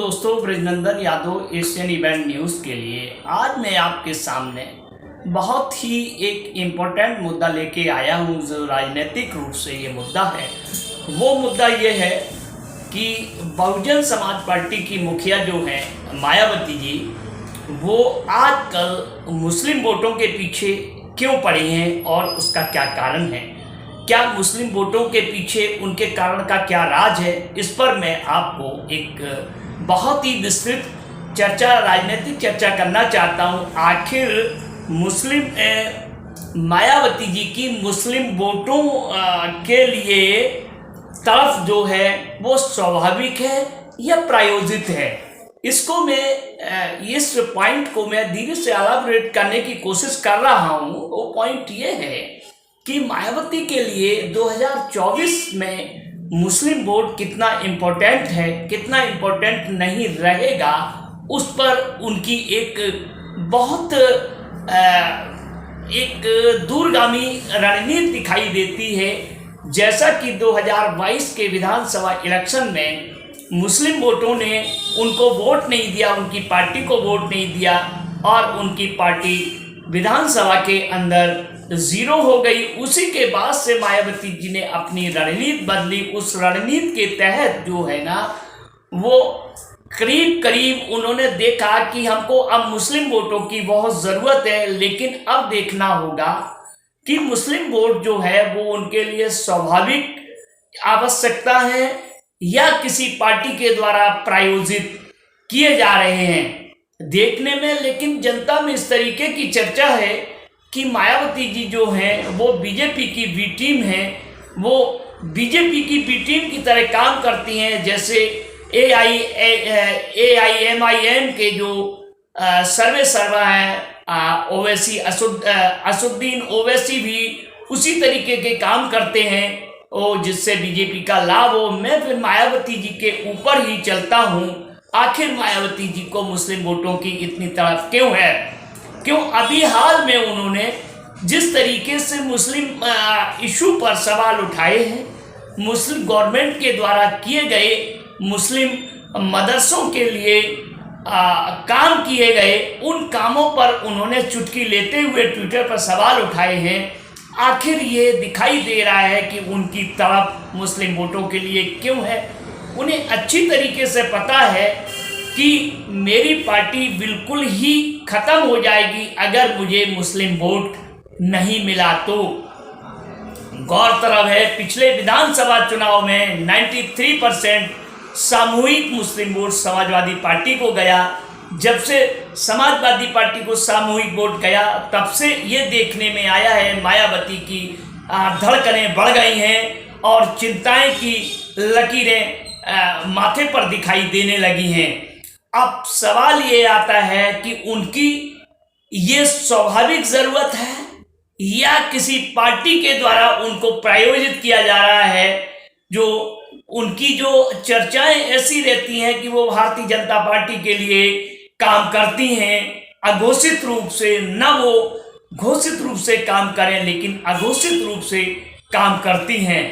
दोस्तों, Brajnandan Yadav Asian event news के लिए आज मैं आपके सामने बहुत ही एक इम्पोर्टेंट मुद्दा लेके आया हूँ। जो राजनीतिक रूप से ये मुद्दा है, वो मुद्दा ये है कि बहुजन समाज पार्टी की मुखिया जो है मायावती जी, वो आजकल मुस्लिम वोटों के पीछे क्यों पड़ी हैं और उसका क्या कारण है। क्या मुस्लिम वोटों के पीछे उनके कारण का क्या राज है, इस पर मैं आपको एक बहुत ही विस्तृत चर्चा, राजनीतिक चर्चा करना चाहता हूँ। आखिर मुस्लिम मायावती जी की मुस्लिम वोटों के लिए तरफ जो है वो स्वाभाविक है या प्रायोजित है, इसको मैं इस पॉइंट को मैं धीरे से एलाबोरेट करने की कोशिश कर रहा हूँ। वो पॉइंट ये है कि मायावती के लिए 2024 में मुस्लिम वोट कितना इम्पोर्टेंट है, कितना इम्पोर्टेंट नहीं रहेगा, उस पर उनकी एक बहुत एक दूरगामी रणनीति दिखाई देती है। जैसा कि 2022 के विधानसभा इलेक्शन में मुस्लिम वोटों ने उनको वोट नहीं दिया, उनकी पार्टी को वोट नहीं दिया और उनकी पार्टी विधानसभा के अंदर 0 हो गई। उसी के बाद से मायावती जी ने अपनी रणनीति बदली। उस रणनीति के तहत जो है ना, वो करीब करीब उन्होंने देखा कि हमको अब मुस्लिम वोटों की बहुत ज़रूरत है, लेकिन अब देखना होगा कि मुस्लिम वोट जो है वो उनके लिए स्वाभाविक आवश्यकता है या किसी पार्टी के द्वारा प्रायोजित किए जा रहे हैं देखने में। लेकिन जनता में इस तरीके की चर्चा है कि मायावती जी जो हैं वो बीजेपी की बी टीम है, वो बीजेपी की बी टीम की तरह काम करती हैं। जैसे AIMIM के जो सर्वे सर्वा हैं ओवैसी असुद्दीन ओवैसी भी उसी तरीके के काम करते हैं और जिससे बीजेपी का लाभ हो। मैं फिर मायावती जी के ऊपर ही चलता हूँ। आखिर मायावती जी को मुस्लिम वोटों की इतनी तड़प क्यों है? क्यों अभी हाल में उन्होंने जिस तरीके से मुस्लिम इशू पर सवाल उठाए हैं, मुस्लिम गवर्नमेंट के द्वारा किए गए मुस्लिम मदरसों के लिए काम किए गए, उन कामों पर उन्होंने चुटकी लेते हुए ट्विटर पर सवाल उठाए हैं। आखिर ये दिखाई दे रहा है कि उनकी तड़प मुस्लिम वोटों के लिए क्यों है। उन्हें अच्छी तरीके से पता है कि मेरी पार्टी बिल्कुल ही ख़त्म हो जाएगी अगर मुझे मुस्लिम वोट नहीं मिला तो। गौरतलब है पिछले विधानसभा चुनाव में 93% सामूहिक मुस्लिम वोट समाजवादी पार्टी को गया। जब से समाजवादी पार्टी को सामूहिक वोट गया, तब से ये देखने में आया है मायावती की धड़कनें बढ़ गई हैं और चिंताएं की लकीरें माथे पर दिखाई देने लगी हैं। अब सवाल ये आता है कि उनकी ये स्वाभाविक ज़रूरत है या किसी पार्टी के द्वारा उनको प्रायोजित किया जा रहा है। जो उनकी जो चर्चाएं ऐसी रहती हैं कि वो भारतीय जनता पार्टी के लिए काम करती हैं अघोषित रूप से, न वो घोषित रूप से काम करें लेकिन अघोषित रूप से काम करती हैं।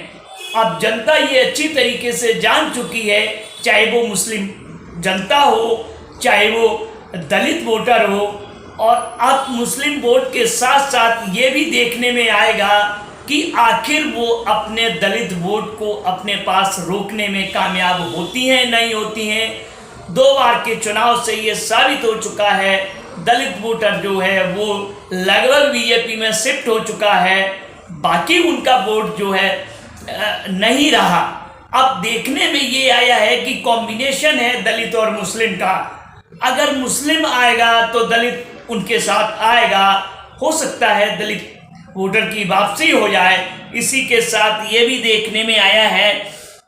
अब जनता ये अच्छी तरीके से जान चुकी है, चाहे वो मुस्लिम जनता हो, चाहे वो दलित वोटर हो। और अब मुस्लिम वोट के साथ साथ ये भी देखने में आएगा कि आखिर वो अपने दलित वोट को अपने पास रोकने में कामयाब होती हैं नहीं होती हैं। 2 बार के चुनाव से ये साबित हो चुका है, दलित वोटर जो है वो लगभग बीजेपी में शिफ्ट हो चुका है, बाकी उनका वोट जो है नहीं रहा। अब देखने में ये आया है कि कॉम्बिनेशन है दलित और मुस्लिम का। अगर मुस्लिम आएगा तो दलित उनके साथ आएगा, हो सकता है दलित वोटर की वापसी हो जाए। इसी के साथ ये भी देखने में आया है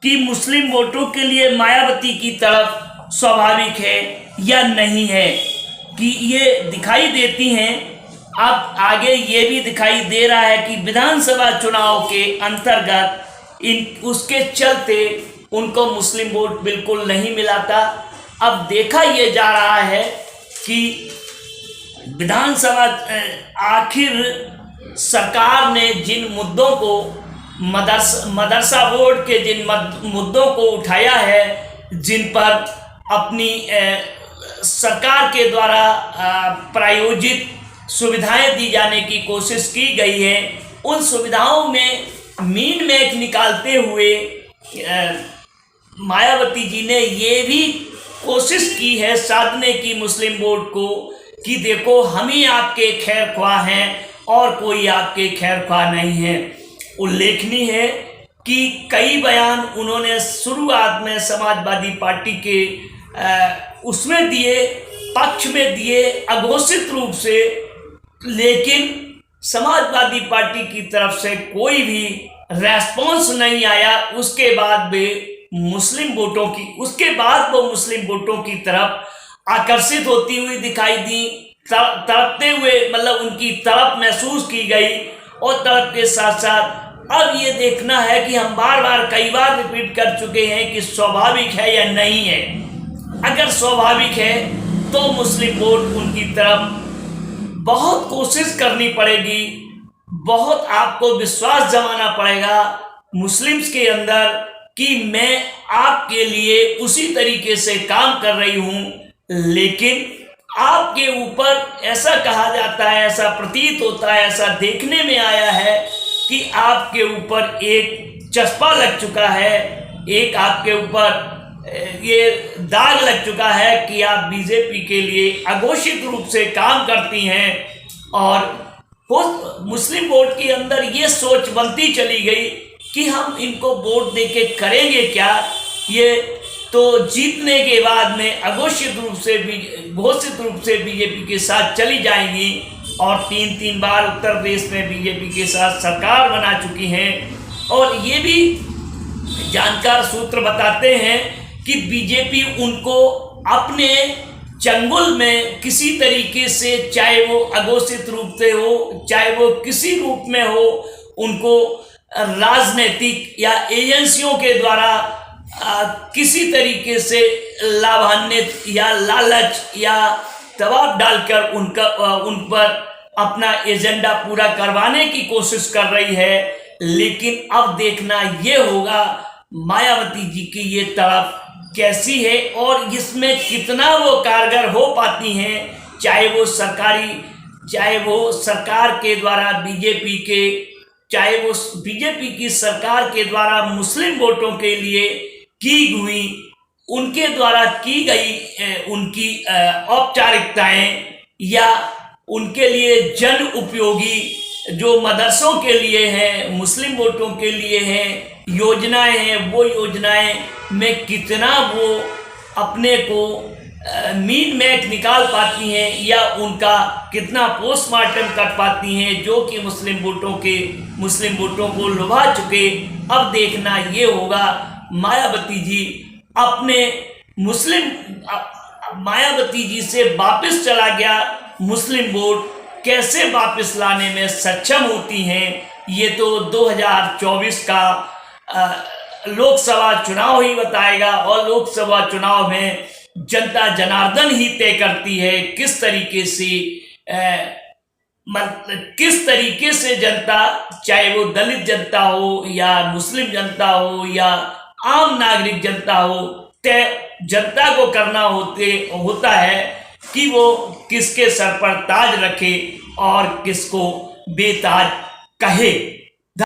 कि मुस्लिम वोटों के लिए मायावती की तरफ स्वाभाविक है या नहीं है, कि ये दिखाई देती हैं। अब आगे ये भी दिखाई दे रहा है कि विधानसभा चुनाव के अंतर्गत उसके चलते उनको मुस्लिम वोट बिल्कुल नहीं मिला था। अब देखा ये जा रहा है कि विधानसभा आखिर सरकार ने जिन मुद्दों को मदरसा बोर्ड के जिन मुद्दों को उठाया है, जिन पर अपनी सरकार के द्वारा प्रायोजित सुविधाएं दी जाने की कोशिश की गई है। उन सुविधाओं में मीन मैच निकालते हुए मायावती जी ने ये भी कोशिश की है साधने की मुस्लिम बोर्ड को कि देखो हम ही आपके खैर ख्वाह हैं और कोई आपके खैर ख्वाह नहीं है। उल्लेखनीय है कि कई बयान उन्होंने शुरुआत में समाजवादी पार्टी के उसमें दिए, पक्ष में दिए अघोषित रूप से, लेकिन समाजवादी पार्टी की तरफ से कोई भी रेस्पॉन्स नहीं आया। उसके बाद वे मुस्लिम वोटों की तरफ आकर्षित होती हुई दिखाई दी, तड़पते हुए, मतलब उनकी तड़प महसूस की गई। और तड़प के साथ साथ अब ये देखना है कि हम बार बार कई बार रिपीट कर चुके हैं कि स्वाभाविक है या नहीं है। अगर स्वाभाविक है तो मुस्लिम वोट उनकी तरफ बहुत कोशिश करनी पड़ेगी, बहुत आपको विश्वास जमाना पड़ेगा मुस्लिम्स के अंदर कि मैं आपके लिए उसी तरीके से काम कर रही हूं। लेकिन आपके ऊपर ऐसा कहा जाता है, ऐसा प्रतीत होता है, ऐसा देखने में आया है कि आपके ऊपर एक चस्पा लग चुका है, एक आपके ऊपर ये दाग लग चुका है कि आप बीजेपी के लिए अघोषित रूप से काम करती हैं। और मुस्लिम वोट के अंदर ये सोच बनती चली गई कि हम इनको वोट देके करेंगे क्या। ये तो जीतने के बाद में घोषित रूप से बीजेपी के साथ चली जाएंगी और 3 बार उत्तर प्रदेश में बीजेपी के साथ सरकार बना चुकी हैं। और ये भी जानकार सूत्र बताते हैं कि बीजेपी उनको अपने चंगुल में किसी तरीके से, चाहे वो अघोषित रूप से हो, चाहे वो किसी रूप में हो, उनको राजनीतिक या एजेंसियों के द्वारा किसी तरीके से लाभान्वित या लालच या दबाव डालकर उन पर अपना एजेंडा पूरा करवाने की कोशिश कर रही है। लेकिन अब देखना ये होगा मायावती जी की ये तड़प कैसी है और इसमें कितना वो कारगर हो पाती हैं, चाहे वो सरकार के द्वारा चाहे वो बीजेपी की सरकार के द्वारा मुस्लिम वोटों के लिए की हुई, उनके द्वारा की गई उनकी औपचारिकताएं या उनके लिए जन उपयोगी जो मदरसों के लिए हैं, मुस्लिम वोटों के लिए हैं, योजनाएं हैं, वो योजनाएं में कितना वो अपने को मीन मैच निकाल पाती हैं या उनका कितना पोस्टमार्टम कर पाती हैं, जो कि मुस्लिम वोटों को लुभा चुके। अब देखना ये होगा मायावती जी मायावती जी से वापस चला गया मुस्लिम वोट कैसे वापस लाने में सक्षम होती हैं, ये तो 2024 का लोकसभा चुनाव ही बताएगा। और लोकसभा चुनाव में जनता जनार्दन ही तय करती है किस तरीके से जनता, चाहे वो दलित जनता हो या मुस्लिम जनता हो या आम नागरिक जनता हो, तय जनता को करना होता है कि वो किसके सर पर ताज रखे और किसको बेताज कहे।